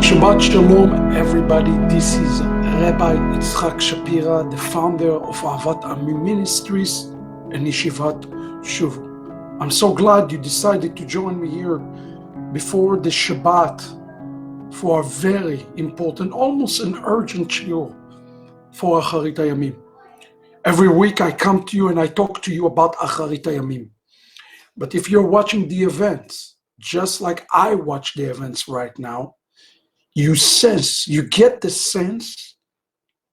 Shabbat Shalom, everybody. This is Rabbi Yitzchak Shapira, the founder of Ahavat Ammi Ministries and Yeshivat Shuvu. I'm so glad you decided to join me here before the Shabbat for a very important, almost an urgent shiur for Acharit Hayamim. Every week I come to you and I talk to you about Acharit Hayamim. But if you're watching the events, just like I watch the events right now, you get the sense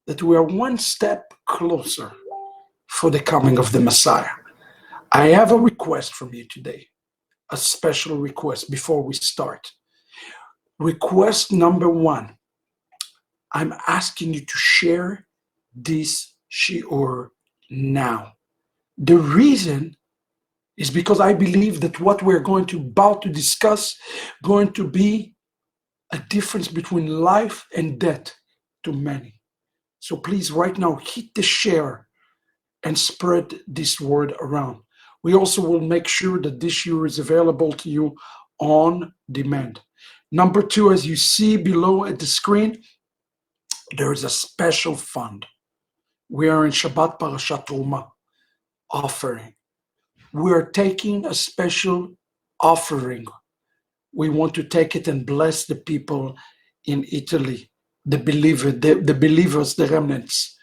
that we are one step closer for the coming of the Messiah. I have a request from you today, a special request before we start. Request number one, I'm asking you to share this shiur now. The reason is because I believe that what we're about to discuss going to be a difference between life and death to many. So please right now hit the share and spread this word around. We also will make sure that this shiur is available to you on demand. Number two, as you see below at the screen, there is a special fund. We are in Shabbat Parashat Torah offering. We are taking a special offering. We want to take it and bless the people in Italy, the believers, the remnants.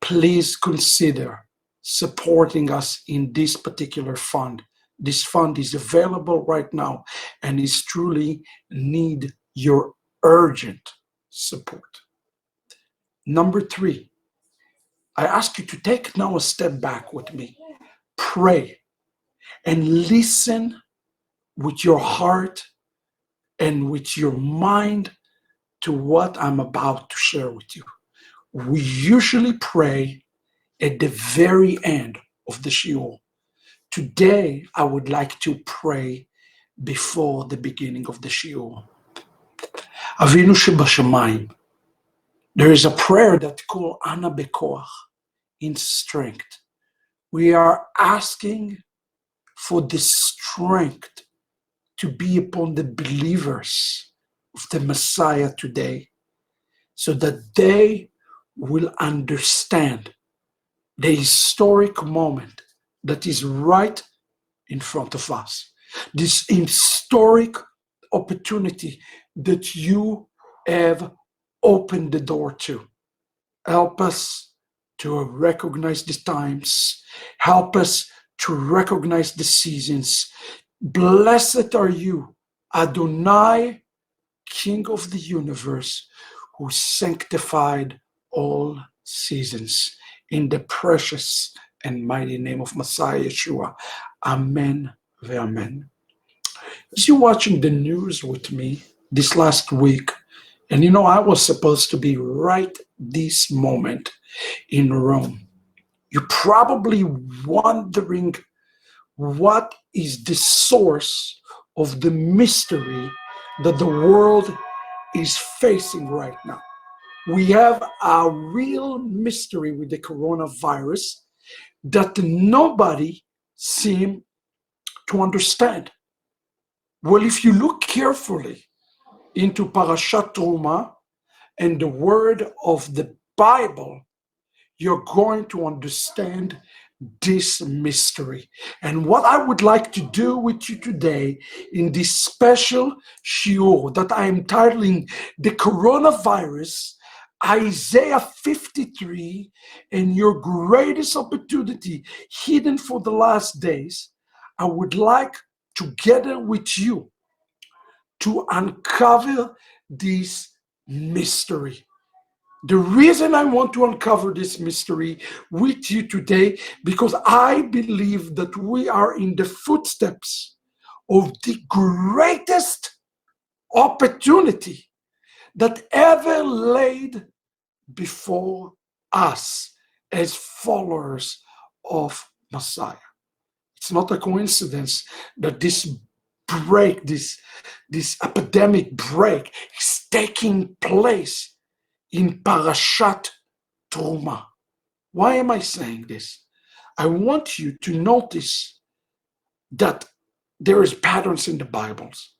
Please consider supporting us in this particular fund. This fund is available right now and is truly need your urgent support. Number three, I ask you to take now a step back with me. Pray and listen with your heart and with your mind to what I'm about to share with you. We usually pray at the very end of the shiur. Today, I would like to pray before the beginning of the shiur. Avinu shebashamayim. There is a prayer that's called Ana bekoach, in strength. We are asking for the strength to be upon the believers of the Messiah today, so that they will understand the historic moment that is right in front of us. This historic opportunity that you have opened the door to. Help us to recognize the times. Help us to recognize the seasons. Blessed are you, Adonai, King of the universe, who sanctified all seasons. In the precious and mighty name of Messiah Yeshua. Amen ve'amen. As you're watching the news with me this last week, and I was supposed to be right this moment in Rome. You're probably wondering what is the source of the mystery that the world is facing right now. We have a real mystery with the coronavirus that nobody seems to understand. Well, if you look carefully into Parashat Torah and the word of the Bible, you're going to understand this mystery. And what I would like to do with you today in this special shiur that I am titling The Coronavirus, Isaiah 53, and your greatest opportunity hidden for the last days, I would like together with you to uncover this mystery. The reason I want to uncover this mystery with you today, because I believe that we are in the footsteps of the greatest opportunity that ever laid before us as followers of Messiah. It's not a coincidence that this epidemic break is taking place in Parashat Torah. Why am I saying this? I want you to notice that there is patterns in the Bibles.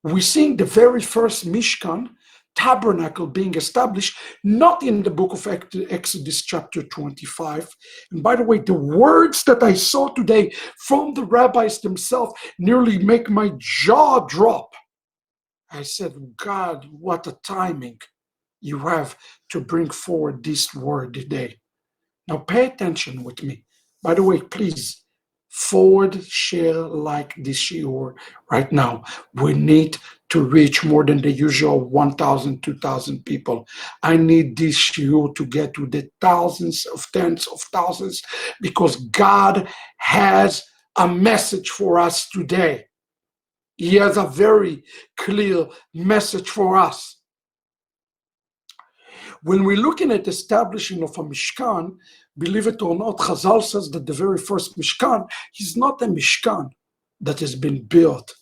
We see in the very first Mishkan tabernacle being established, not in the book of Exodus chapter 25. And by the way, the words that I saw today from the rabbis themselves nearly make my jaw drop. I said, God, what a timing you have to bring forward this word today. Now pay attention with me. By the way, please forward, share, like this shiur right now. We need to reach more than the usual 1,000, 2,000 people. I need this shiur to get to the thousands of tens of thousands, because God has a message for us today. He has a very clear message for us. When we're looking at establishing of a Mishkan, believe it or not, Chazal says that the very first Mishkan is not a Mishkan that has been built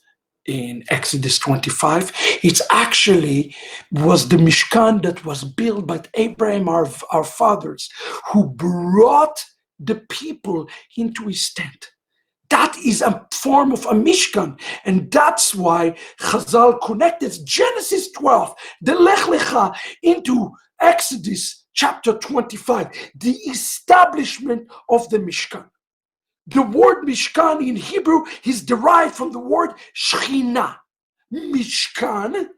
in Exodus 25. It's actually was the Mishkan that was built by Abraham, our fathers, who brought the people into his tent. That is a form of a Mishkan. And that's why Chazal connected Genesis 12, the Lech Lecha, into Exodus chapter 25, the establishment of the Mishkan. The word Mishkan in Hebrew is derived from the word Shechina. Mishkan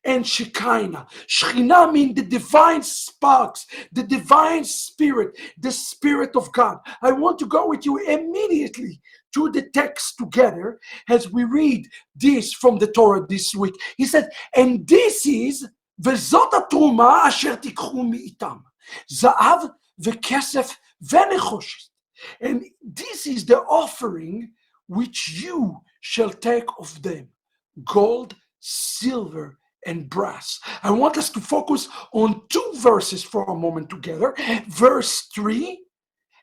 and Shekinah. Shekinah means the divine sparks, the divine spirit, the spirit of God. I want to go with you immediately to the text together as we read this from the Torah this week. He said, and this is וזאת התרומה אשר תיקחו מאיתם, זהב וכסף ונחושת. And this is the offering which you shall take of them, gold, silver, and brass. I want us to focus on two verses for a moment together. Verse 3,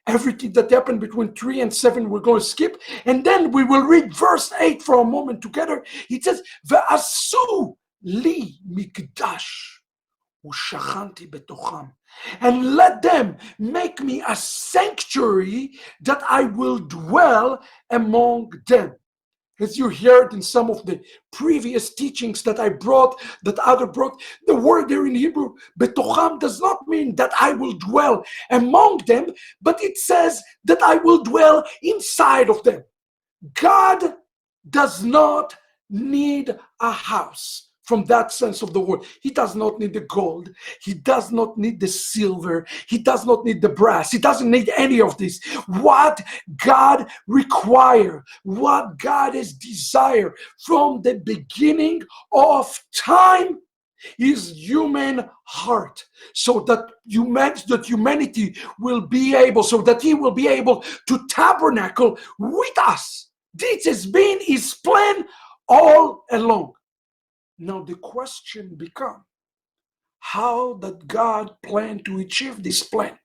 everything that happened between 3 and 7 we're going to skip, and then we will read verse 8 for a moment together. It says, ועשו לי מקדש ושכנתי בתוכם, and let them make me a sanctuary that I will dwell among them. As you heard in some of the previous teachings that I brought, that other brought, the word there in Hebrew, betocham, does not mean that I will dwell among them, but it says that I will dwell inside of them. God does not need a house. From that sense of the word, he does not need the gold. He does not need the silver. He does not need the brass. He doesn't need any of this. What God requires, what God has desired from the beginning of time is human heart, so that humanity will be able, so that he will be able to tabernacle with us. This has been his plan all along. Now the question becomes, how did God plan to achieve this plan?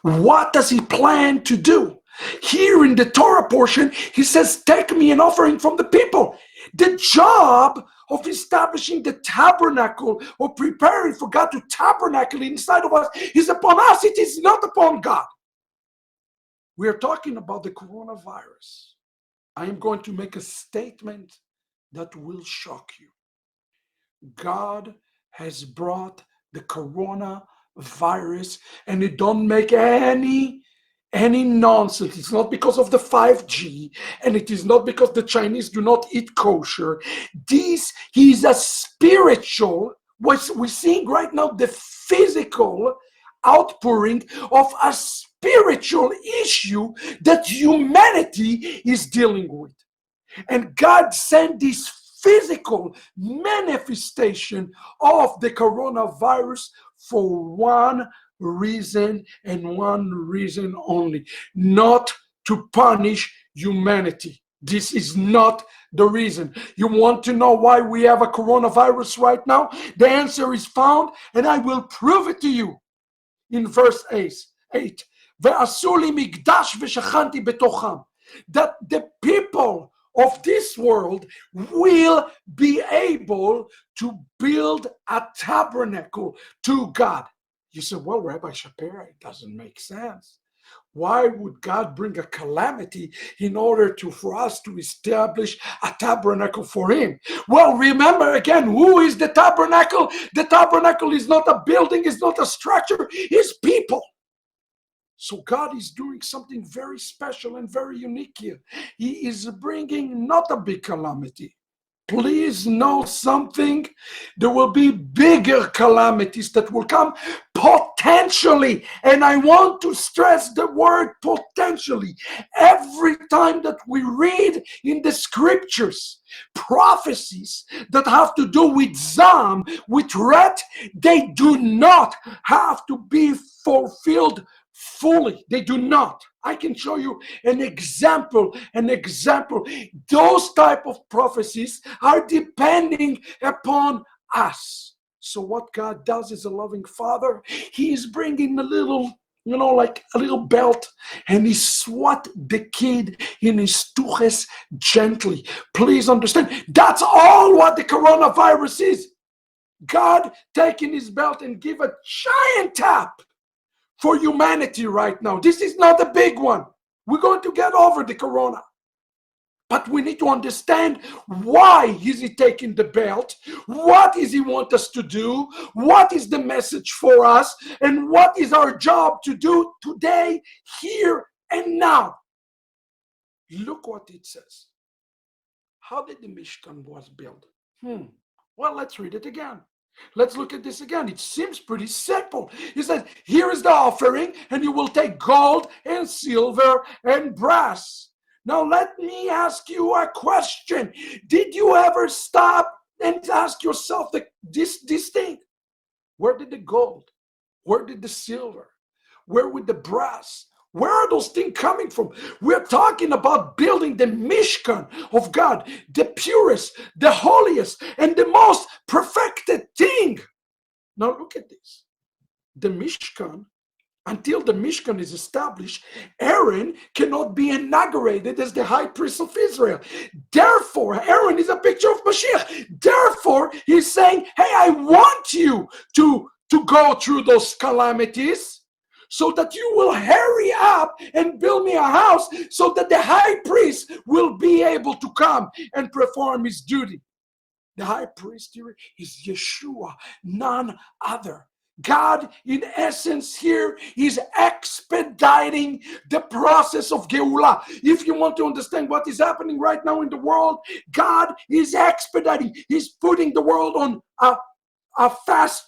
What does he plan to do? Here in the Torah portion, he says, take me an offering from the people. The job of establishing the tabernacle or preparing for God to tabernacle inside of us is upon us. It is not upon God. We are talking about the coronavirus. I am going to make a statement that will shock you. God has brought the coronavirus, and it don't make any nonsense. It's not because of the 5G, and it is not because the Chinese do not eat kosher. This is a spiritual, what we're seeing right now, the physical outpouring of a spiritual issue that humanity is dealing with. And God sent this physical manifestation of the coronavirus for one reason and one reason only, not to punish humanity. This is not the reason. You want to know why we have a coronavirus right now? The answer is found, and I will prove it to you in verse 8. ועשו לי מקדש ושכנתי בתוכם. That the people of this world will be able to build a tabernacle to God. You say, well, Rabbi Shapira, it doesn't make sense. Why would God bring a calamity in order for us to establish a tabernacle for him? Well, remember again, who is the tabernacle? The tabernacle is not a building, it's not a structure, it's people. So God is doing something very special and very unique here. He is bringing not a big calamity. Please know something. There will be bigger calamities that will come potentially. And I want to stress the word potentially. Every time that we read in the scriptures prophecies that have to do with Zam, with wrath, they do not have to be fulfilled fully. They do not. I can show you an example. Those type of prophecies are depending upon us. So what God does as a loving father, he is bringing a little, like a little belt, and he swat the kid in his tuches gently. Please understand, that's all what the coronavirus is. God taking his belt and give a giant tap for humanity right now. This is not a big one. We're going to get over the corona. But we need to understand why is he taking the belt? What does he want us to do? What is the message for us? And what is our job to do today, here, and now? Look what it says. How did the Mishkan was built? Well, let's read it again. Let's look at this again. It seems pretty simple. He says, here is the offering, and you will take gold and silver and brass. Now, let me ask you a question. Did you ever stop and ask yourself this thing? Where did the gold? Where did the silver? Where would the brass? Where are those things coming from? We're talking about building the Mishkan of God, the purest, the holiest, and the most perfected thing. Now look at this. The Mishkan, until the Mishkan is established, Aaron cannot be inaugurated as the high priest of Israel. Therefore, Aaron is a picture of Mashiach. Therefore, he's saying, hey, I want you to go through those calamities, so that you will hurry up and build me a house, so that the high priest will be able to come and perform his duty. The high priest here is Yeshua, none other. God, in essence, here is expediting the process of Geulah. If you want to understand what is happening right now in the world, God is expediting. He's putting the world on a fast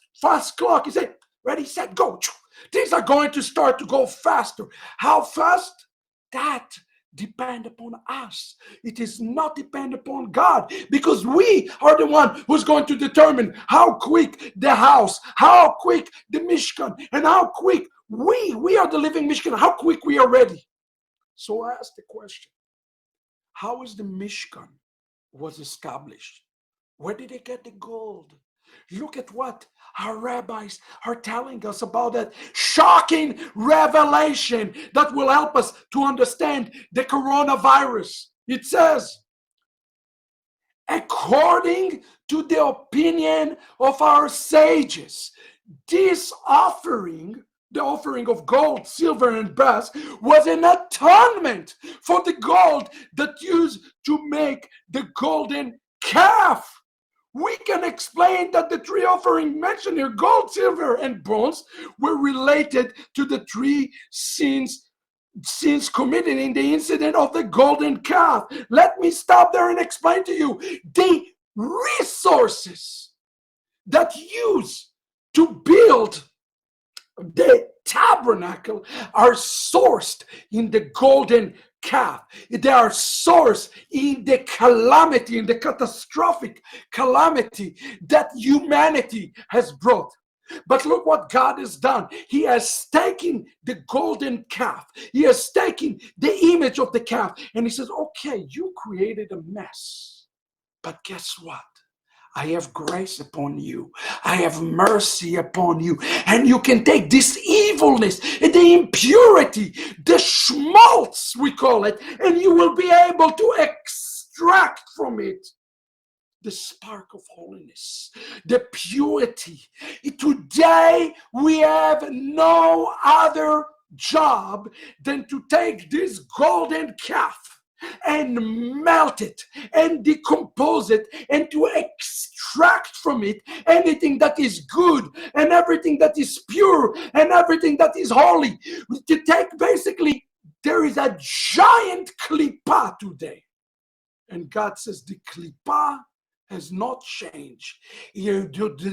clock. He said, ready, set, go. Things are going to start to go faster. How fast? That depends upon us. It is not dependent upon God, because we are the one who's going to determine how quick the house, how quick the Mishkan, and how quick we are the living Mishkan, how quick we are ready. So I ask the question, how is the Mishkan was established? Where did they get the gold? Look at what our rabbis are telling us about that shocking revelation that will help us to understand the coronavirus. It says, according to the opinion of our sages, this offering, the offering of gold, silver, and brass, was an atonement for the gold that used to make the golden calf. We can explain that the three offerings mentioned here, gold, silver, and bronze, were related to the three sins committed in the incident of the golden calf. Let me stop there and explain to you. The resources that use to build the tabernacle are sourced in the golden calf. They are sourced in the calamity, in the catastrophic calamity that humanity has brought. But look what God has done. He has taken the golden calf. He has taken the image of the calf. And he says, okay, you created a mess. But guess what? I have grace upon you. I have mercy upon you. And you can take this evilness, the impurity, the schmaltz, we call it, and you will be able to extract from it the spark of holiness, the purity. Today, we have no other job than to take this golden calf and melt it and decompose it and to extract from it anything that is good and everything that is pure and everything that is holy. To take, basically, there is a giant klipa today. And God says the klipa has not changed. There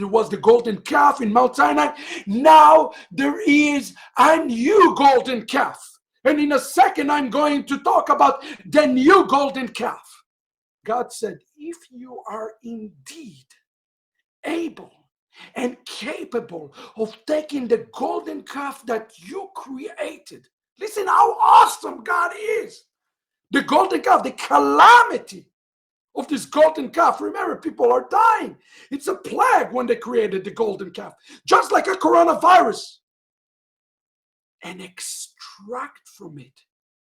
was the golden calf in Mount Sinai. Now there is a new golden calf. And in a second, I'm going to talk about the new golden calf. God said, if you are indeed able and capable of taking the golden calf that you created, listen how awesome God is. The golden calf, the calamity of this golden calf. Remember, people are dying. It's a plague when they created the golden calf, just like a coronavirus. And extract from it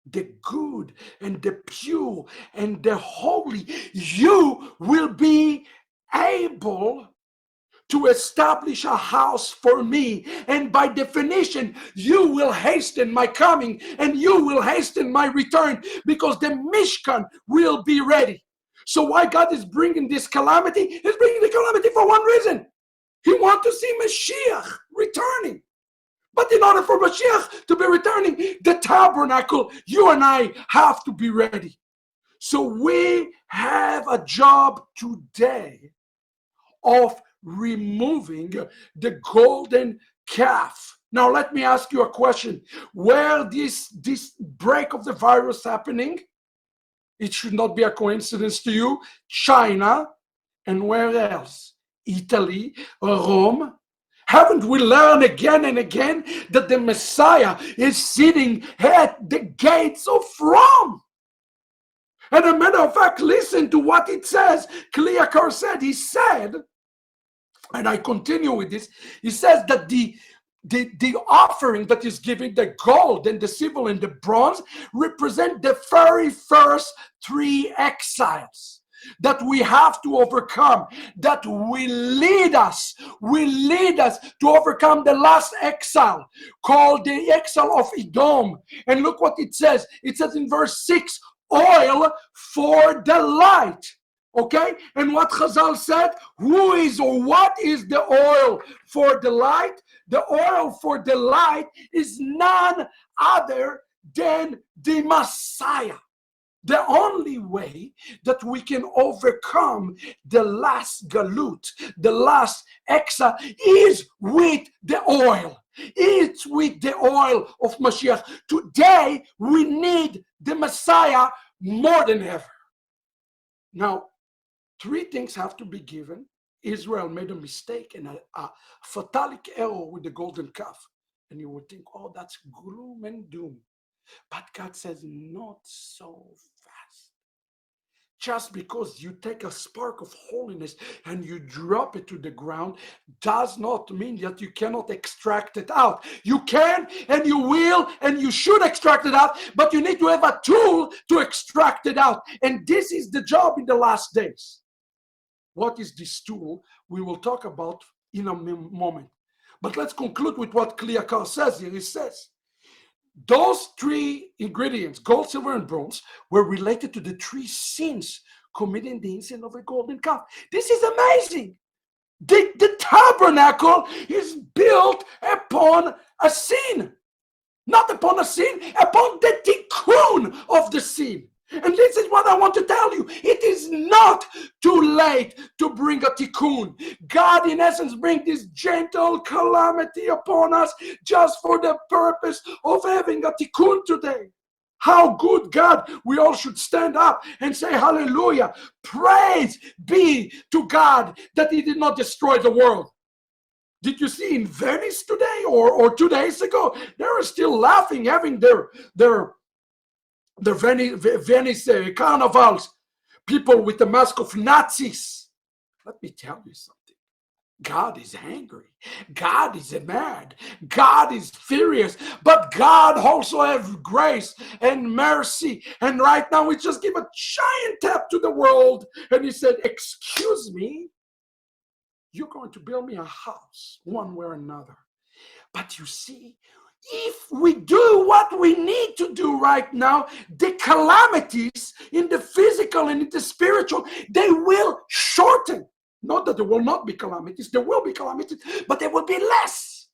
the good and the pure and the holy. You will be able to establish a house for me. And by definition, you will hasten my coming and you will hasten my return, because the Mishkan will be ready. So why God is bringing this calamity? He's bringing the calamity for one reason. He wants to see Mashiach returning. But in order for Mashiach to be returning, the tabernacle, you and I have to be ready. So we have a job today of removing the golden calf. Now let me ask you a question. Where this break of the virus happening? It should not be a coincidence to you. China, and where else? Italy, Rome. Haven't we learned again and again that the Messiah is sitting at the gates of Rome? And as a matter of fact, listen to what it says. Kliakar said, he said, and I continue with this, he says that the offering that is giving, the gold and the silver and the bronze, represent the very first 3 exiles that we have to overcome, that will lead us to overcome the last exile, called the exile of Edom. And look what it says. It says in verse 6, oil for the light. Okay? And what Chazal said, who is or what is the oil for the light? The oil for the light is none other than the Messiah. The only way that we can overcome the last galut, the last exile, is with the oil. It's with the oil of Mashiach. Today, we need the Messiah more than ever. Now, 3 things have to be given. Israel made a mistake and a fatalic error with the golden calf. And you would think, oh, that's gloom and doom. But God says, not so fast. Just because you take a spark of holiness and you drop it to the ground does not mean that you cannot extract it out. You can and you will and you should extract it out, but you need to have a tool to extract it out. And this is the job in the last days. What is this tool? We will talk about in a moment. But let's conclude with what Kliakar says here. He says, those 3 ingredients, gold, silver, and bronze, were related to the 3 sins committed in the incident of a golden calf. This is amazing. The tabernacle is built upon a sin. Not upon a sin, upon the tikkun of the sin. And this is what I want to tell you. It is not too late to bring a tikkun. God, in essence, brings this gentle calamity upon us just for the purpose of having a tikkun today. How good, God. We all should stand up and say hallelujah. Praise be to God that he did not destroy the world. Did you see in Venice today or 2 days ago? They were still laughing, having their Venice carnivals, people with the mask of Nazis. Let me tell you something. God is angry. God is mad. God is furious. But God also has grace and mercy. And right now we just give a giant tap to the world. And he said, excuse me, you're going to build me a house one way or another. But you see, if we do what we need to do right now, the calamities in the physical and in the spiritual, they will shorten. Not that there will not be calamities, there will be calamities, but they will be less.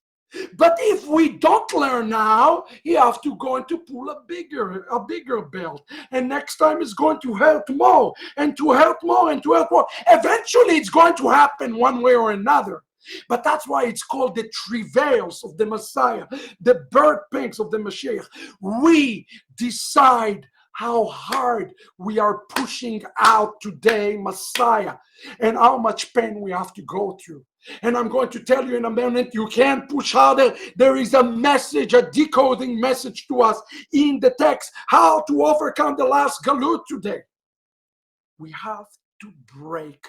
But if we don't learn now, you have to go and to pull a bigger belt. And next time it's going to hurt more, and to hurt more, and to hurt more. Eventually it's going to happen one way or another. But that's why it's called the travails of the Messiah, the birth pangs of the Mashiach. We decide how hard we are pushing out today, Messiah, and how much pain we have to go through. And I'm going to tell you in a minute, you can't push harder. There is a message, a decoding message to us in the text, how to overcome the last galut today. We have to break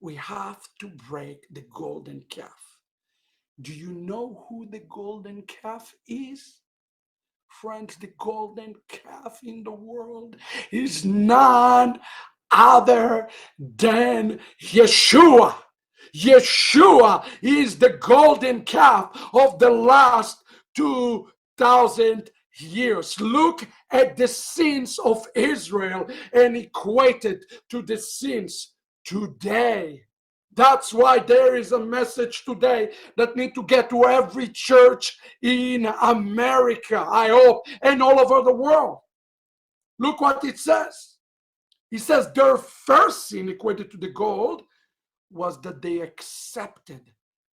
the golden calf. Do you know who the golden calf is? Friends, the golden calf in the world is none other than Yeshua. Yeshua is the golden calf of the last 2,000 years. Look at the sins of Israel and equate it to the sins today. That's why there is a message today that needs to get to every church in America, I hope, and all over the world. Look what it says. It says their first sin equated to the gold was that they accepted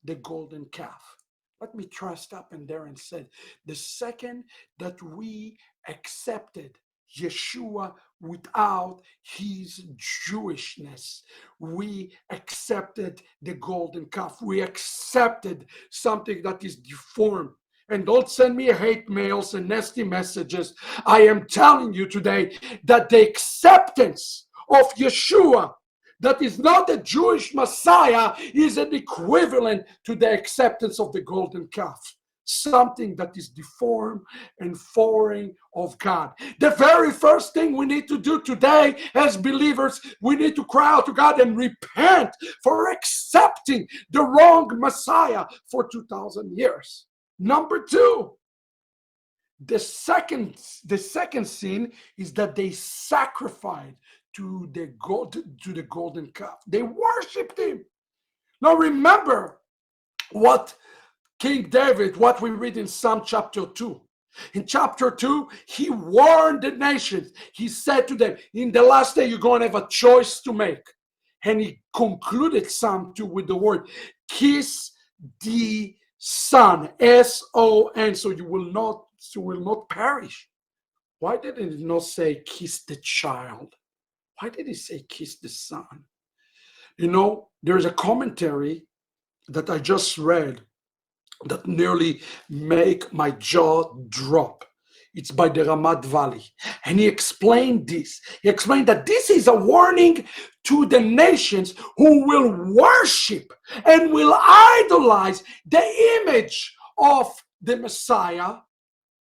the golden calf. Let me try stopping there and say, the second that we accepted Yeshua without his Jewishness, we accepted the golden calf. We accepted something that is deformed. And don't send me hate mails and nasty messages. I am telling you today that the acceptance of Yeshua, that is not the Jewish Messiah, is an equivalent to the acceptance of the golden calf. Something that is deformed and foreign of God. The very first thing we need to do today as believers, we need to cry out to God and repent for accepting the wrong Messiah for 2,000 years. Number two, the second sin is that they sacrificed to the golden calf. They worshipped him. Now remember what King David, what we read in Psalm chapter 2. In chapter 2, he warned the nations. He said to them, in the last day, you're going to have a choice to make. And he concluded Psalm 2 with the word, kiss the Son, S-O-N, so you will not perish. Why did it not say kiss the child? Why did it say kiss the Son? You know, there's a commentary that I just read that nearly make my jaw drop. It's by the Ramat Valley. And he explained this. He explained that this is a warning to the nations who will worship and will idolize the image of the Messiah,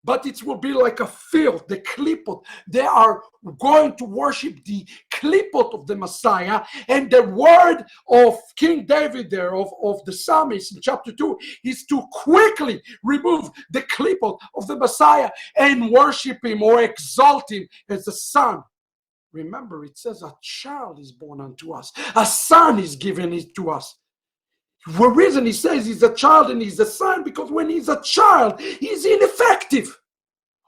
but it will be like a field, the klipot. They are going to worship the klipot of the Messiah. And the word of King David there, of the psalmist in chapter 2, is to quickly remove the klipot of the Messiah and worship him or exalt him as the Son. Remember, it says a child is born unto us. A son is given to us. The reason he says he's a child and he's a son, because when he's a child, he's ineffective.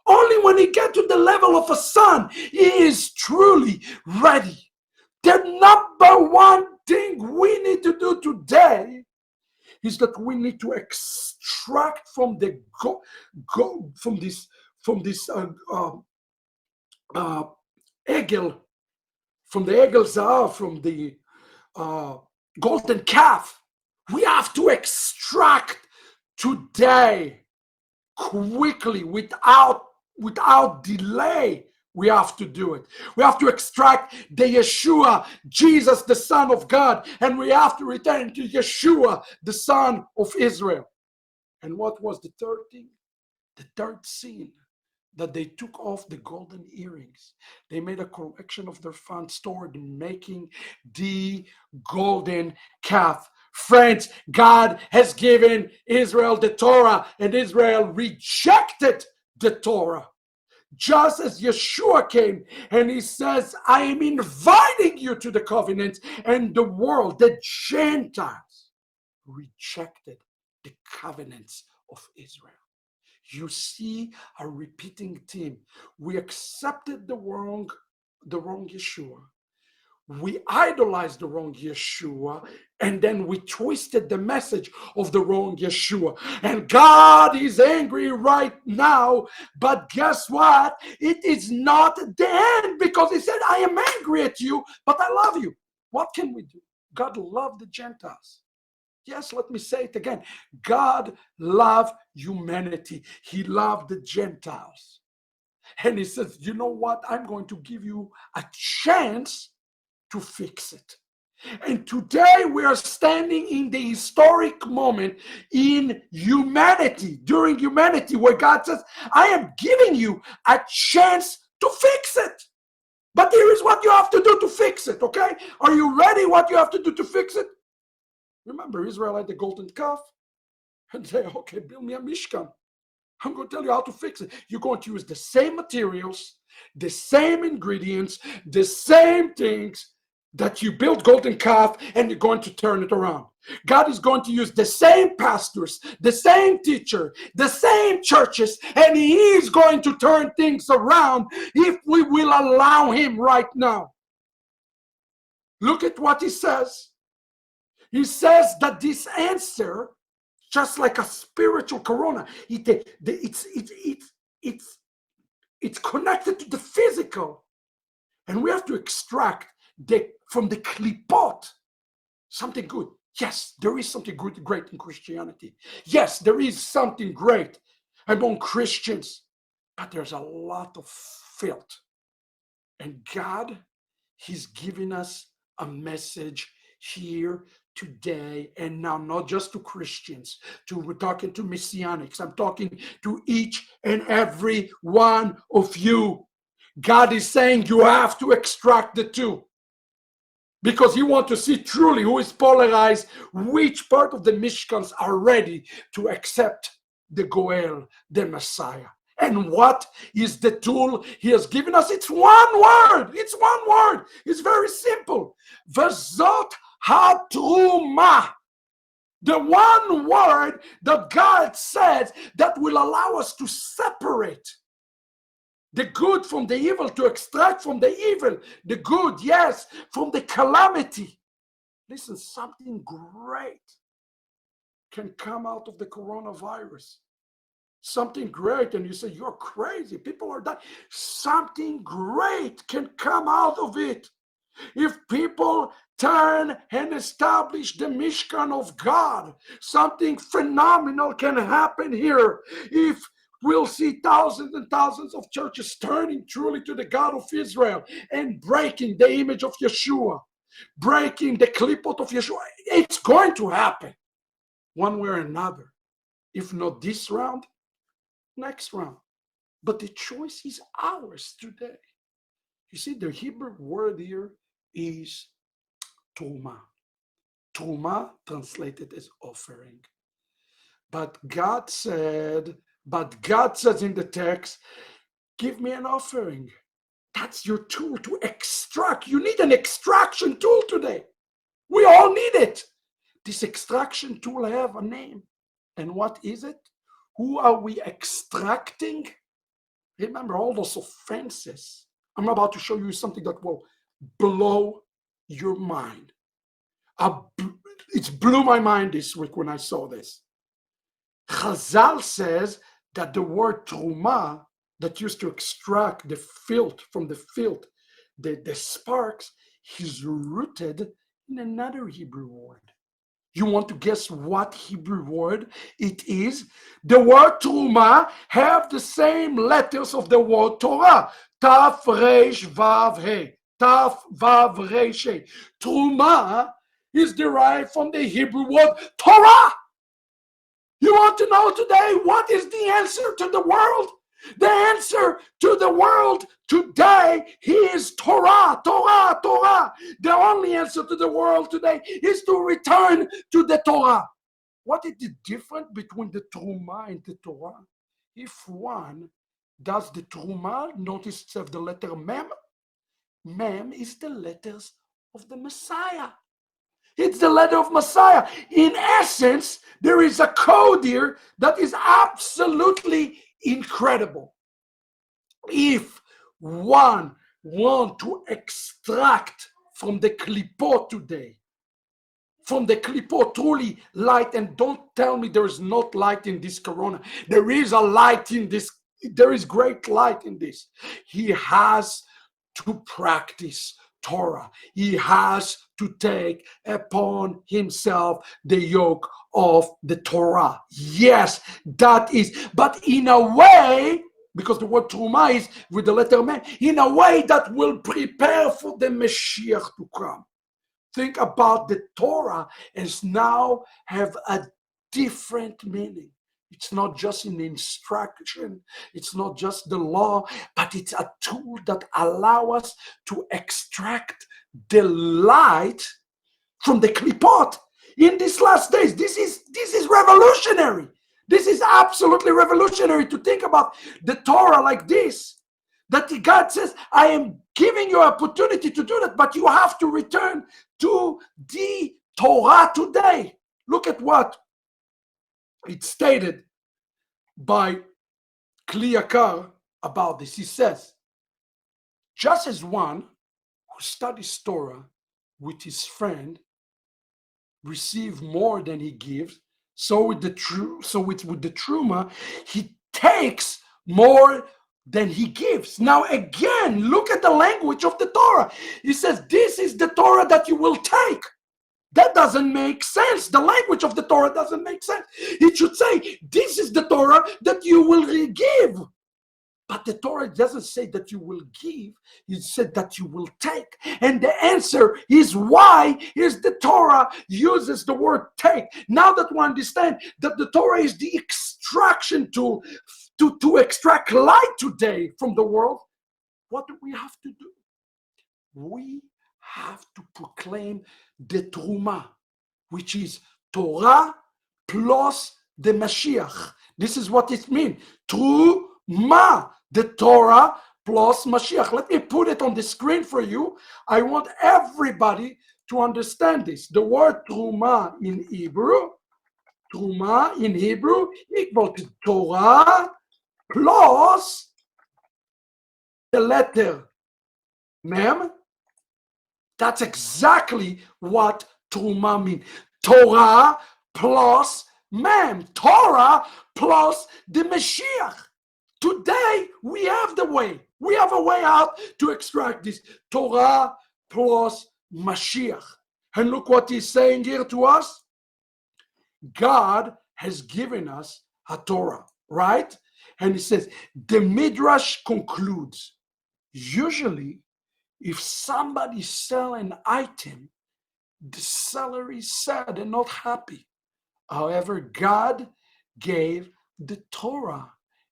Only when he gets to the level of a son, he is truly ready. The number one thing we need to do today is that we need to extract from the egel, from the egel zahav, from the golden calf. We have to extract today, quickly, without delay. We have to do it. We have to extract the Yeshua, Jesus, the Son of God, and we have to return to Yeshua, the Son of Israel. And what was the third thing? The third sin, that they took off the golden earrings. They made a correction of their funds toward making the golden calf Friends, God has given Israel the Torah, and Israel rejected the Torah. Just as Yeshua came and he says, I am inviting you to the covenant, and the world, the Gentiles, rejected the covenants of Israel. You see a repeating theme. We accepted the wrong Yeshua. We idolized the wrong Yeshua, and then we twisted the message of the wrong Yeshua. And God is angry right now, but guess what? It is not the end, because he said, I am angry at you, but I love you. What can we do? God loved the Gentiles. Yes, let me say it again. God loved humanity. He loved the Gentiles. And he says, you know what? I'm going to give you a chance to fix it. And today we are standing in the historic moment in humanity, during humanity, where God says, I am giving you a chance to fix it. But here is what you have to do to fix it, okay? Are you ready what you have to do to fix it? Remember, Israel had the golden calf, and say, okay, build me a Mishkan. I'm going to tell you how to fix it. You're going to use the same materials, the same ingredients, the same things that you built golden calf, and you're going to turn it around. God is going to use the same pastors, the same teacher, the same churches, and he is going to turn things around if we will allow him right now. Look at what he says. He says that this answer, just like a spiritual corona, it's connected to the physical. And we have to extract from the klipot something good. Yes, there is something good, great in Christianity. Yes, there is something great among Christians. But there's a lot of filth. And God, he's giving us a message here today and now, not just to Christians. We're talking to Messianics. I'm talking to each and every one of you. God is saying you have to extract the two, because he wants to see truly who is polarized, which part of the Mishkans are ready to accept the Goel, the Messiah. And what is the tool he has given us? It's one word. It's one word. It's very simple. V'zot ha-truma. The one word that God says that will allow us to separate the good from the evil, to extract from the evil the good, yes, from the calamity. Listen, something great can come out of the coronavirus. Something great, and you say, you're crazy, people are dying. Something great can come out of it. If people turn and establish the Mishkan of God, something phenomenal can happen here. If we'll see thousands and thousands of churches turning truly to the God of Israel and breaking the image of Yeshua, breaking the klipot of Yeshua, it's going to happen one way or another. If not this round, next round. But the choice is ours today. You see, the Hebrew word here is Torah. Torah translated as offering. But God says in the text, give me an offering. That's your tool to extract. You need an extraction tool today. We all need it. This extraction tool have a name. And what is it? Who are we extracting? Remember all those offenses. I'm about to show you something that will blow your mind. It blew my mind this week when I saw this. Chazal says that the word truma, that used to extract the filth from the filth, the sparks, is rooted in another Hebrew word. You want to guess what Hebrew word it is? The word truma have the same letters of the word Torah. Taf, Resh, Vav, He. Taf, Vav, Resh, He. Truma is derived from the Hebrew word Torah. You want to know today what is the answer to the world? The answer to the world today is Torah, Torah, Torah. The only answer to the world today is to return to the Torah. What is the difference between the Truma and the Torah? If one does the Truma, notice it says the letter Mem. Mem is the letters of the Messiah. It's the letter of Messiah. In essence, there is a code here that is absolutely incredible. If one want to extract from the klipot today, from the klipot truly light, and don't tell me there is not light in this corona. There is a light in this. There is great light in this. He has to practice Torah. He has to take upon himself the yoke of the Torah. Yes, that is. But in a way, because the word Truma is with the letter Mem, in a way that will prepare for the Mashiach to come. Think about the Torah as now have a different meaning. It's not just an instruction, it's not just the law, but it's a tool that allows us to extract the light from the klipot in these last days. This is revolutionary. This is absolutely revolutionary to think about the Torah like this. That God says, I am giving you opportunity to do that, but you have to return to the Torah today. Look at what it's stated by Kli Yakar about this. He says, just as one who studies Torah with his friend receives more than he gives, so with the Truma, he takes more than he gives. Now again, look at the language of the Torah. He says, this is the Torah that you will take. That doesn't make sense. The language of the Torah doesn't make sense. It should say, this is the Torah that you will give. But the Torah doesn't say that you will give. It said that you will take. And the answer is why is the Torah uses the word take. Now that we understand that the Torah is the extraction tool to extract light today from the world, what do we have to do? We have to proclaim the Truma, which is Torah plus the Mashiach. This is what it means. Truma, the Torah plus Mashiach. Let me put it on the screen for you. I want everybody to understand this. The word Truma in Hebrew equal to Torah plus the letter Mem. That's exactly what Truma means. Torah plus Mem. Torah plus the Mashiach. Today, we have the way. We have a way out to extract this. Torah plus Mashiach. And look what he's saying here to us. God has given us a Torah, right? And he says, the Midrash concludes, usually, if somebody sells an item, the seller is sad and not happy. However, God gave the Torah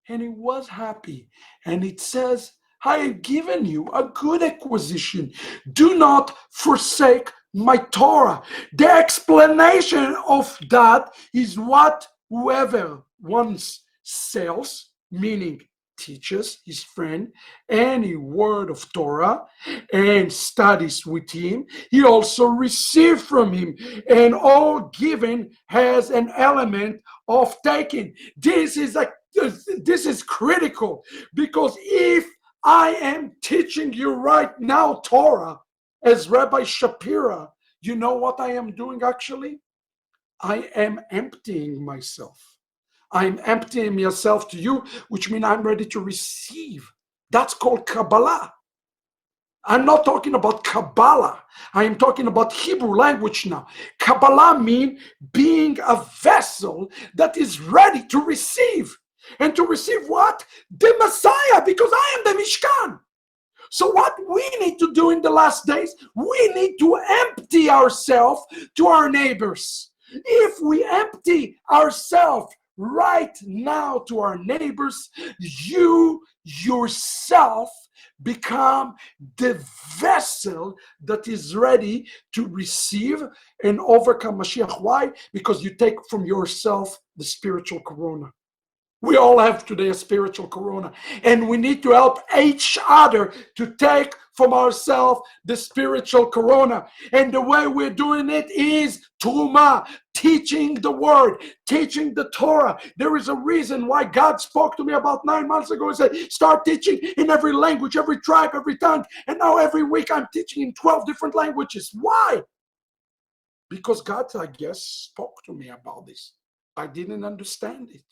and he was happy. And it says, I have given you a good acquisition. Do not forsake my Torah. The explanation of that is what whoever once sells, meaning teaches his friend any word of Torah and studies with him, he also receives from him, and all given has an element of taking. This is critical, because if I am teaching you right now Torah as Rabbi Shapira, you know what I am doing actually? I am emptying myself. I'm emptying myself to you, which means I'm ready to receive. That's called Kabbalah. I'm not talking about Kabbalah. I am talking about Hebrew language now. Kabbalah means being a vessel that is ready to receive. And to receive what? The Messiah, because I am the Mishkan. So what we need to do in the last days, we need to empty ourselves to our neighbors. If we empty ourselves right now to our neighbors, you yourself become the vessel that is ready to receive and overcome Mashiach. Why? Because you take from yourself the spiritual corona. We all have today a spiritual corona, and we need to help each other to take from ourselves the spiritual corona. And the way we're doing it is Truma, teaching the word, teaching the Torah. There is a reason why God spoke to me about 9 months ago and said, start teaching in every language, every tribe, every tongue. And now every week I'm teaching in 12 different languages. Why? Because God, I guess, spoke to me about this. I didn't understand it.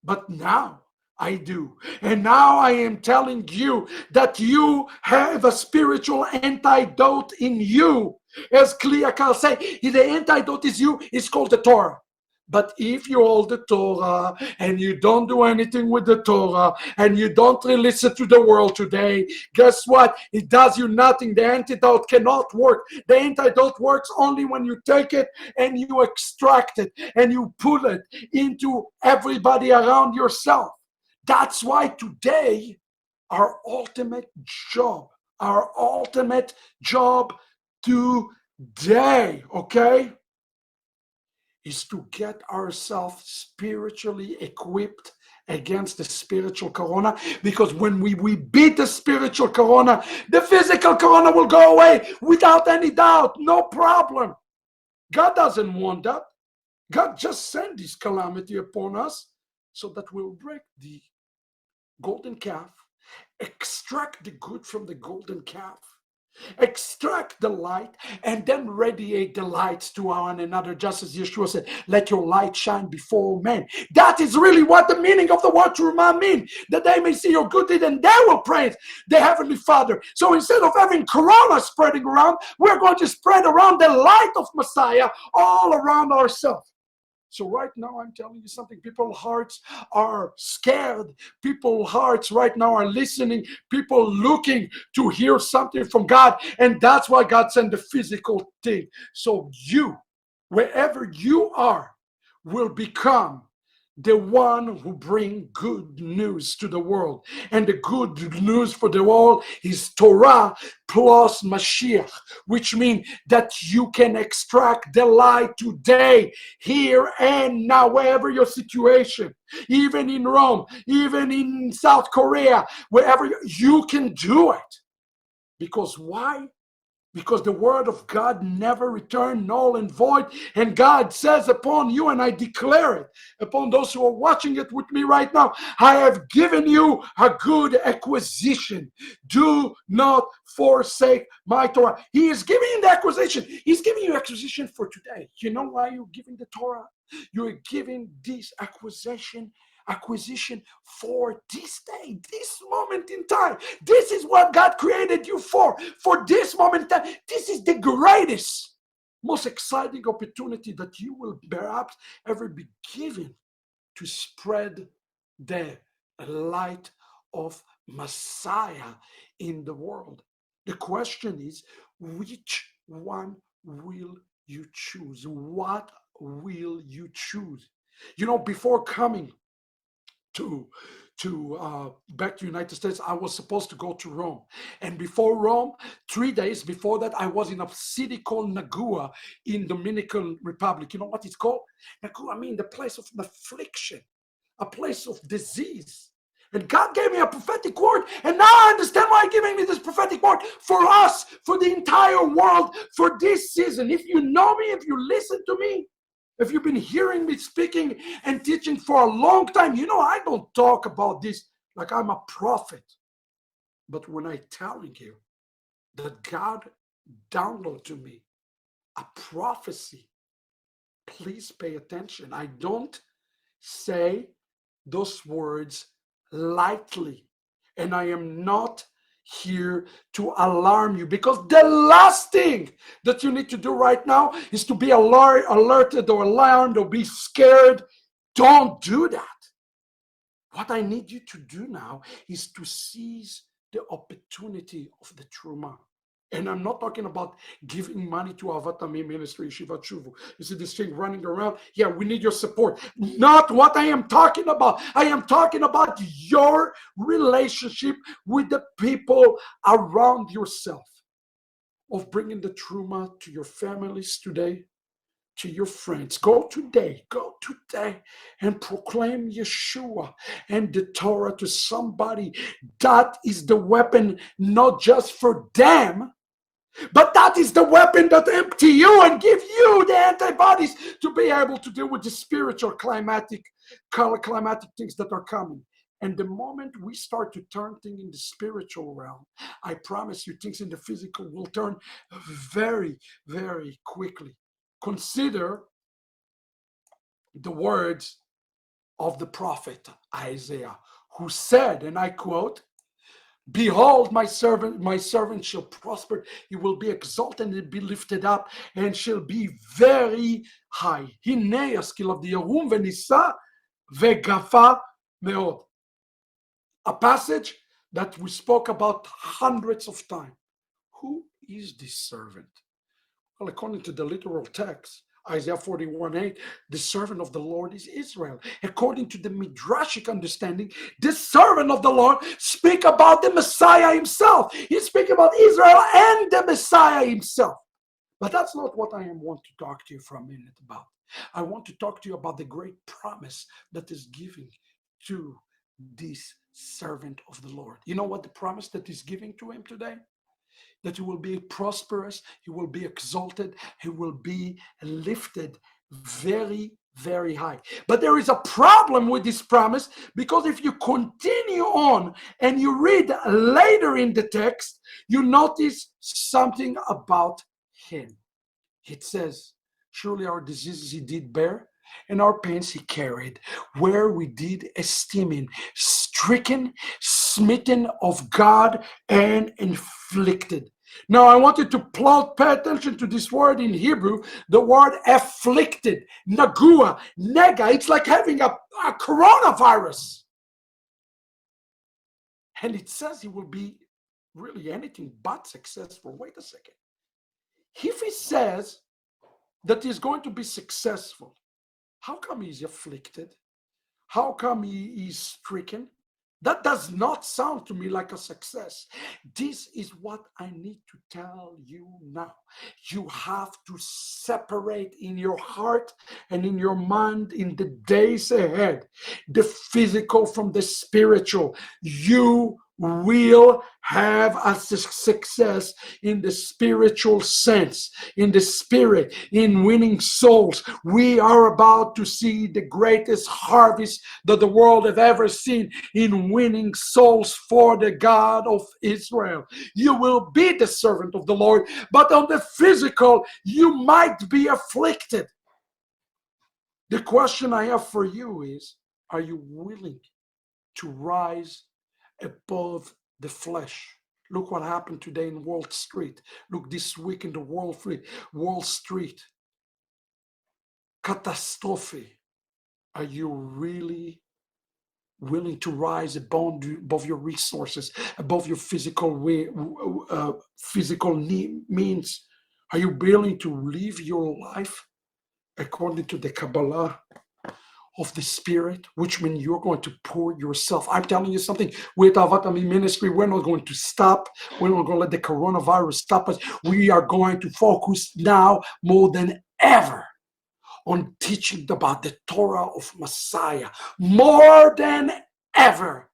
But now I do. And now I am telling you that you have a spiritual antidote in you. As Kliakal say, the antidote is you. It's called the Torah. But if you hold the Torah and you don't do anything with the Torah and you don't release it to the world today, guess what? It does you nothing. The antidote cannot work. The antidote works only when you take it and you extract it and you put it into everybody around yourself. That's why today our ultimate job today, okay, is to get ourselves spiritually equipped against the spiritual corona, because when we beat the spiritual corona, the physical corona will go away without any doubt, no problem. God doesn't want that. God just sent this calamity upon us so that we'll break the golden calf, extract the good from the golden calf, extract the light, and then radiate the lights to one another, just as Yeshua said, let your light shine before men. That is really what the meaning of the word Truma means, that they may see your good deed and they will praise the Heavenly Father. So instead of having corona spreading around, we're going to spread around the light of Messiah all around ourselves. So right now, I'm telling you something. People's hearts are scared. People's hearts right now are listening. People looking to hear something from God. And that's why God sent the physical thing. So you, wherever you are, will become the one who bring good news to the world. And the good news for the world is Torah plus Mashiach, which means that you can extract the light today, here and now, wherever your situation, even in Rome, even in South Korea, wherever you can do it. Because why? Because the word of God never returned null and void. And God says upon you, and I declare it upon those who are watching it with me right now, I have given you a good acquisition. Do not forsake my Torah. He is giving you the acquisition. He's giving you acquisition for today. You know why you're giving the Torah? You're giving this acquisition for this day, this moment in time. This is what God created you for this moment in time. This is the greatest, most exciting opportunity that you will perhaps ever be given to spread the light of Messiah in the world. The question is, which one will you choose? What will you choose? You know, before coming to back to United States, I was supposed to go to Rome. And before Rome, 3 days before that, I was in a city called Nagua in Dominican Republic. You know what it's called? Nagua, I mean, the place of affliction, a place of disease. And God gave me a prophetic word. And now I understand why He's giving me this prophetic word for us, for the entire world, for this season. If you know me, if you listen to me, if you've been hearing me speaking and teaching for a long time, you know I don't talk about this like I'm a prophet. But when I'm telling you that God downloaded to me a prophecy, please pay attention. I don't say those words lightly. And I am not here to alarm you, because the last thing that you need to do right now is to be alerted or alarmed or be scared. Don't do that. What I need you to do now is to seize the opportunity of the Truma. And I'm not talking about giving money to Ahavat Ammi ministry, Yeshivat Shuvu. You see this thing running around? Yeah, we need your support. Not what I am talking about. I am talking about your relationship with the people around yourself, of bringing the truma to your families today, to your friends. Go today and proclaim Yeshua and the Torah to somebody. That is the weapon, not just for them, but that is the weapon that empty you and give you the antibodies to be able to deal with the spiritual climatic things that are coming. And the moment we start to turn things in the spiritual realm, I promise you, things in the physical will turn very, very quickly. Consider the words of the prophet Isaiah, who said, and I quote, "Behold, my servant shall prosper. He will be exalted and be lifted up, and shall be very high. Hine yaskil yarum v'nisa vegafa meod." A passage that we spoke about hundreds of times. Who is this servant? Well, according to the literal text, Isaiah 41:8, the servant of the Lord is Israel. According to the Midrashic understanding, the servant of the Lord speak about the Messiah himself. He speak about Israel and the Messiah himself. But that's not what I want to talk to you for a minute about. I want to talk to you about the great promise that is given to this servant of the Lord. You know what the promise that is giving to him today? That he will be prosperous, he will be exalted, he will be lifted very, very high. But there is a problem with this promise, because if you continue on and you read later in the text, you notice something about him. It says, "Surely our diseases he did bear, and our pains he carried, where we did esteem him stricken, smitten of God, and inflicted." Now I want you to pay attention to this word in Hebrew, the word afflicted, nagua, nega. It's like having a coronavirus. And it says he will be really anything but successful. Wait a second. If he says that he's going to be successful, how come he's afflicted? How come he is stricken? That does not sound to me like a success. This is what I need to tell you now. You have to separate in your heart and in your mind in the days ahead the physical from the spiritual. You will have a success in the spiritual sense, in the spirit, in winning souls. We are about to see the greatest harvest that the world have ever seen in winning souls for the God of Israel. You will be the servant of the Lord, but on the physical, you might be afflicted. The question I have for you is, are you willing to rise above the flesh? Look what happened today in Wall Street. Look this week in the Wall Street. Catastrophe. Are you really willing to rise above your resources, above your physical means? Are you willing to live your life according to the Kabbalah of the Spirit, which means you're going to pour yourself? I'm telling you something, with Ahavat Ammi ministry, we're not going to stop. We're not going to let the coronavirus stop us. We are going to focus now more than ever on teaching about the Torah of Messiah, more than ever.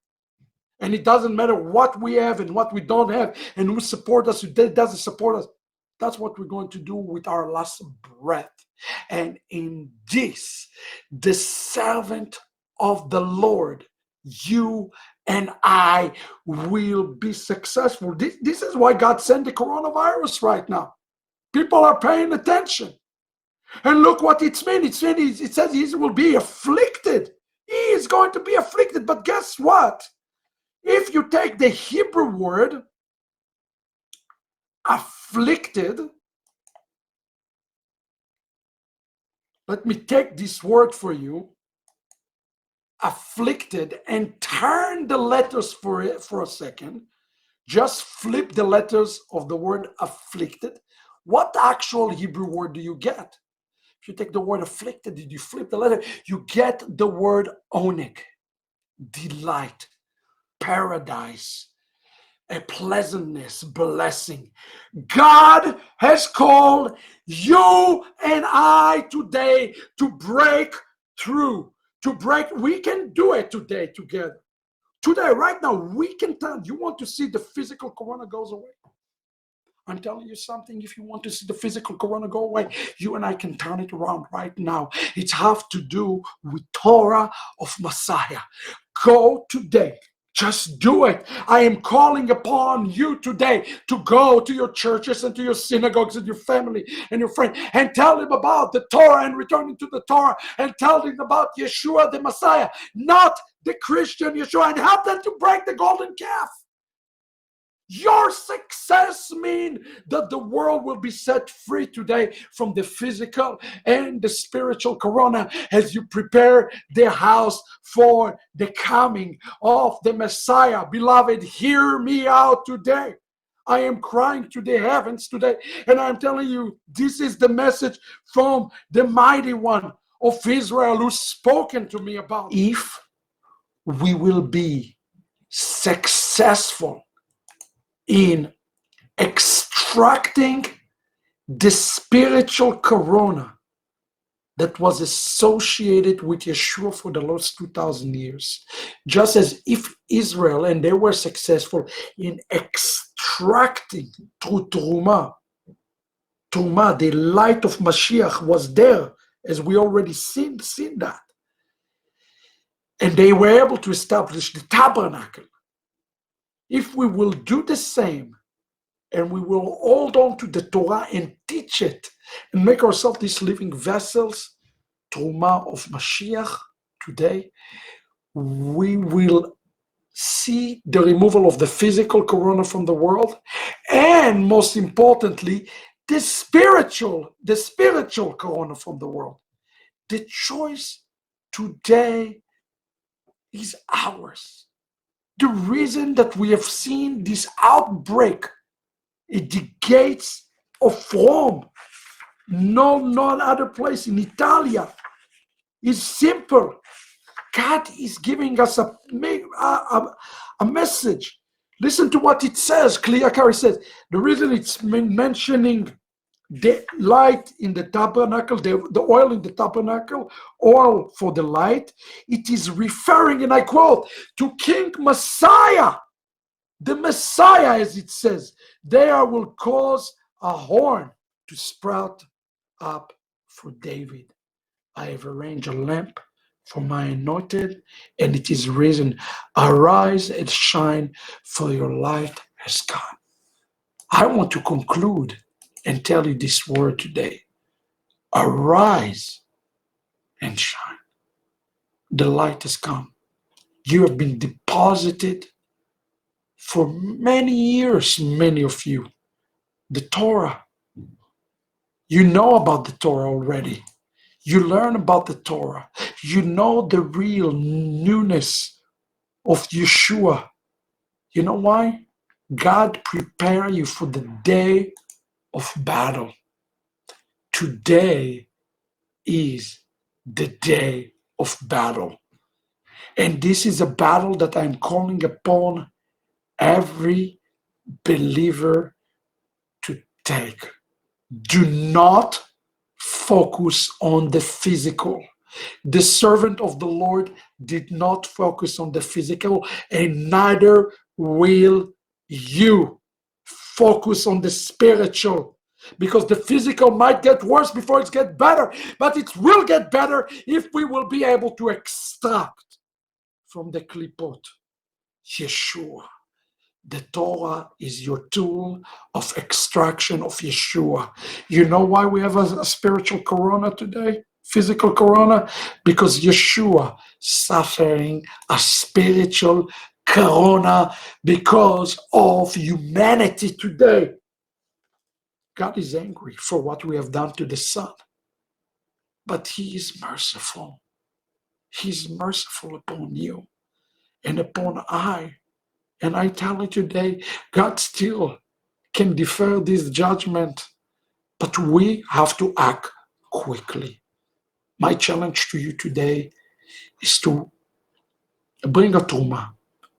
And it doesn't matter what we have and what we don't have, and who support us, who doesn't support us. That's what we're going to do with our last breath. And in this, the servant of the Lord, you and I will be successful. This is why God sent the coronavirus right now. People are paying attention. And look what it means. It says he will be afflicted. He is going to be afflicted. But guess what? If you take the Hebrew word afflicted, let me take this word for you, afflicted, and turn the letters for a second. just flip the letters of the word afflicted, what actual Hebrew word do you get? If you take the word afflicted, did you flip the letter? You get the word oneg, delight, paradise, a pleasantness, blessing. God has called you and I today to break through, we can do it today together. Today, right now, we can tell. You want to see the physical corona goes away? I'm telling you something. If you want to see the physical corona go away, you and I can turn it around right now. It has to do with Torah of Messiah. Go today. Just do it. I am calling upon you today to go to your churches and to your synagogues and your family and your friends and tell them about the Torah and returning to the Torah and tell them about Yeshua the Messiah, not the Christian Yeshua, and help them to break the golden calf. Your success means that the world will be set free today from the physical and the spiritual corona as you prepare the house for the coming of the Messiah. Beloved, hear me out today. I am crying to the heavens today, and I'm telling you, this is the message from the mighty one of Israel who's spoken to me about. If we will be successful in extracting the spiritual corona that was associated with Yeshua for the last 2,000 years. Just as if Israel, and they were successful in extracting through Torah, the light of Mashiach was there, as we already seen that. And they were able to establish the tabernacle. If we will do the same, and we will hold on to the Torah and teach it, and make ourselves these living vessels, Torah of Mashiach today, we will see the removal of the physical corona from the world, and most importantly, the spiritual corona from the world. The choice today is ours. The reason that we have seen this outbreak at the gates of Rome, not other place, in Italia, is simple. God is giving us a message. Listen to what it says. Kliakari says, the reason it's mentioning the light in the tabernacle, the oil in the tabernacle, oil for the light, it is referring, and I quote, to King Messiah. The Messiah, as it says, there will cause a horn to sprout up for David. I have arranged a lamp for my anointed, and it is risen. Arise and shine, for your light has come. I want to conclude and tell you this word today. Arise and shine. The light has come. You have been deposited for many years, many of you. The Torah. You know about the Torah already. You learn about the Torah. You know the real newness of Yeshua. You know why? God prepared you for the day of battle. Today is the day of battle. And this is a battle that I'm calling upon every believer to take. Do not focus on the physical. The servant of the Lord did not focus on the physical, and neither will you. Focus on the spiritual, because the physical might get worse before it gets better, but it will get better if we will be able to extract from the klipot Yeshua. The Torah is your tool of extraction of Yeshua. You know why we have a spiritual corona today? Physical corona? Because Yeshua suffering a spiritual corona because of humanity today. God is angry for what we have done to the Son, but He is merciful. He is merciful upon you and upon I. And I tell you today, God still can defer this judgment, but we have to act quickly. My challenge to you today is to bring a Torah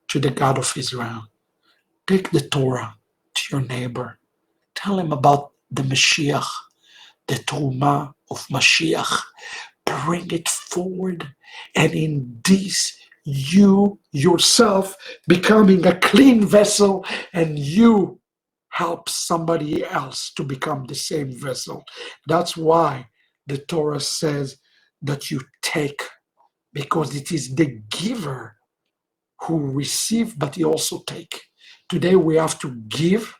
to the God of Israel. Take the Torah to your neighbor. Tell him about the Mashiach, the Torah of Mashiach. Bring it forward, and in this, you yourself becoming a clean vessel, and you help somebody else to become the same vessel. That's why the Torah says that you take, because it is the giver who receive, but he also take. Today we have to give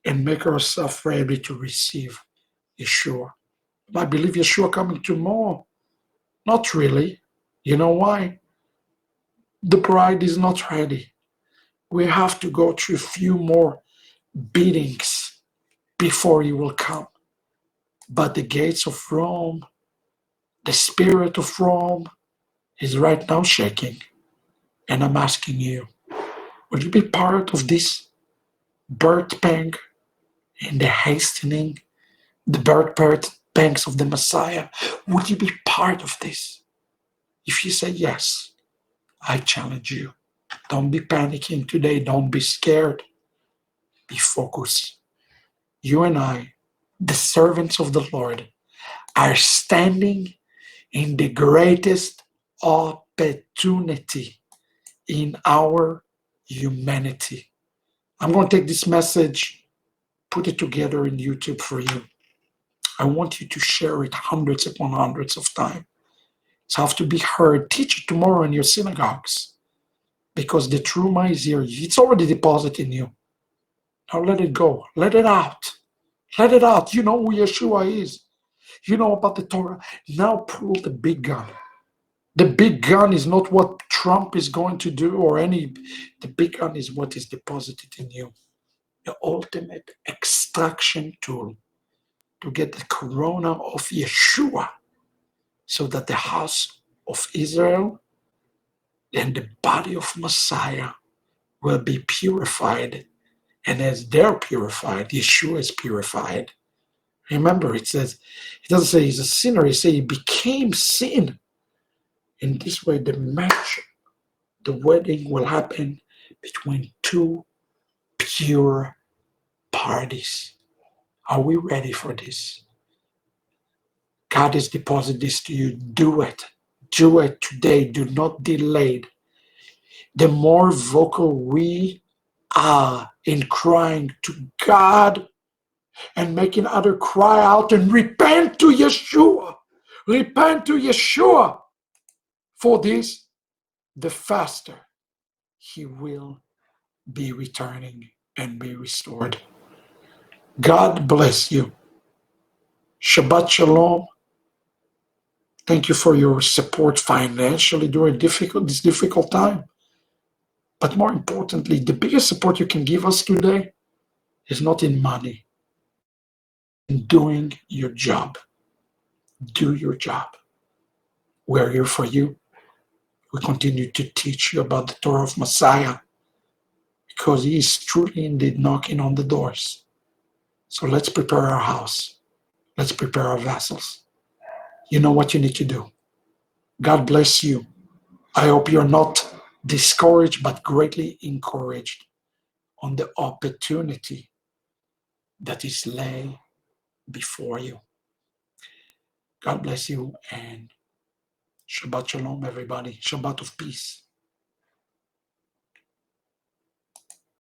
and make ourselves ready to receive Yeshua. I believe Yeshua coming tomorrow. Not really. You know why? The bride is not ready. We have to go through a few more beatings before he will come. But the gates of Rome, the spirit of Rome is right now shaking. And I'm asking you, will you be part of this birth pang and the hastening, the birth pangs of the Messiah? Would you be part of this? If you say yes, I challenge you. Don't be panicking today. Don't be scared. Be focused. You and I, the servants of the Lord, are standing in the greatest opportunity in our humanity. I'm going to take this message, put it together in YouTube for you. I want you to share it hundreds upon hundreds of times. It has to be heard. Teach it tomorrow in your synagogues, because the truma is here. It's already deposited in you. Now let it go. Let it out. Let it out. You know who Yeshua is. You know about the Torah. Now pull the big gun. The big gun is not what Trump is going to do or any. The big gun is what is deposited in you. The ultimate extraction tool to get the corona of Yeshua, so that the house of Israel and the body of Messiah will be purified. And as they're purified, Yeshua is purified. Remember, it doesn't say he's a sinner, it says he became sin. In this way, the match, the wedding will happen between two pure parties. Are we ready for this? God has deposited this to you. Do it. Do it today. Do not delay it. The more vocal we are in crying to God and making others cry out and repent to Yeshua. Repent to Yeshua. For this, the faster he will be returning and be restored. God bless you. Shabbat Shalom. Thank you for your support financially during this difficult time. But more importantly, the biggest support you can give us today is not in money, in doing your job. Do your job. We're here for you. We continue to teach you about the Torah of Messiah, because he is truly indeed knocking on the doors. So let's prepare our house. Let's prepare our vessels. You know what you need to do. God bless you. I hope you're not discouraged, but greatly encouraged on the opportunity that is lay before you. God bless you, and Shabbat Shalom, everybody. Shabbat of peace.